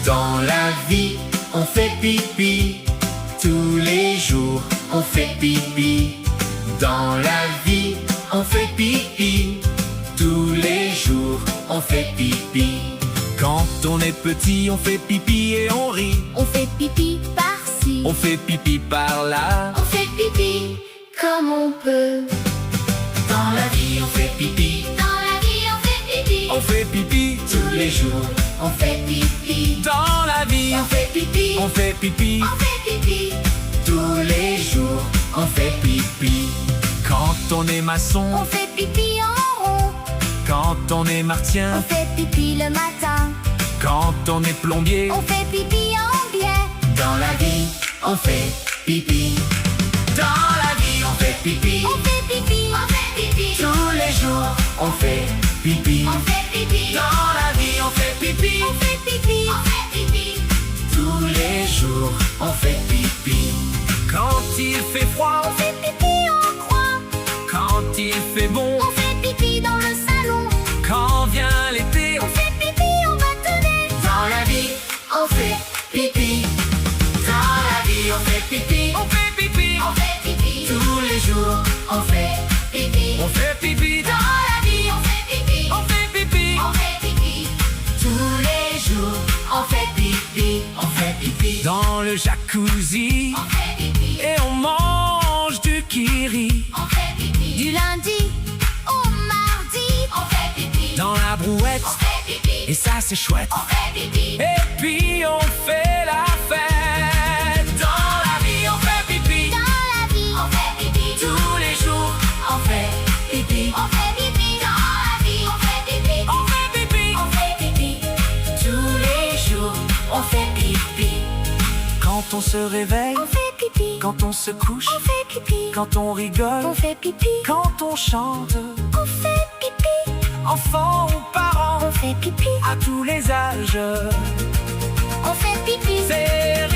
Dans la vie, on fait pipi. Tous les jours, on fait pipi. Dans la vie, on fait pipi. Tous les jours, on fait pipi. Quand on est petit, on fait pipi et on rit. On fait pipi par-ci, On fait pipi par là. on fait pipi comme on peut. Dans la vie, on fait pipi. Dans la vie, on fait pipi. On fait pipi tous les jours. On fait pipi. Dans la vie, On fait pipi. on fait pipi. On fait pipi. Tous les jours, on fait pipi. Quand on est maçon, On fait pipi en rond. quand on est On martien, fait pipi le matin. quand on est plombier. On fait pipi en biais. Dans la vie, on fait pipi. Dans la vie, on fait pipi. On fait pipi. On fait pipi. Tous les jours, on fait pipi. On fait pipi. Dans la vie, on fait pipi. On fait pipi. On fait pipi. Tous les jours, on fait pipi. Quand il fait froid, On fait pipi en croix. quand il fait bon, On fait pipi dans le salon. quand vient l'été. On fait pipi en bâtonnet. Dans la vie, on fait pipi. Dans la vie, on fait pipi. On fait pipi. On fait pipi. Tous les jours, on fait Pipi. On fait pipi. Dans la vie, on fait pipi. On fait pipi. On fait pipi. Tous les jours, on fait pipi. On fait pipi. Dans le jacuzzi, On fait pipi. et on mange du kiri. On fait pipi. Du lundi au mardi. On fait pipi. Dans la brouette, On fait pipi. et ça c'est chouette. On fait pipi. Et puis on fait la fête. Dans la vie, on fait pipi. Dans la vie, on fait pipi. Tous les jours, on fait pipi. On fait pipi. Dans la vie, on fait pipi. On fait pipi. On fait pipi. Tous les jours, on fait pipi. Quand on se réveille, On fait pipi. quand on se couche, On fait pipi. quand on rigole, On fait pipi. quand on chante, On fait pipi. enfants ou parents, On fait pipi. à tous les âges, On fait pipi. c'est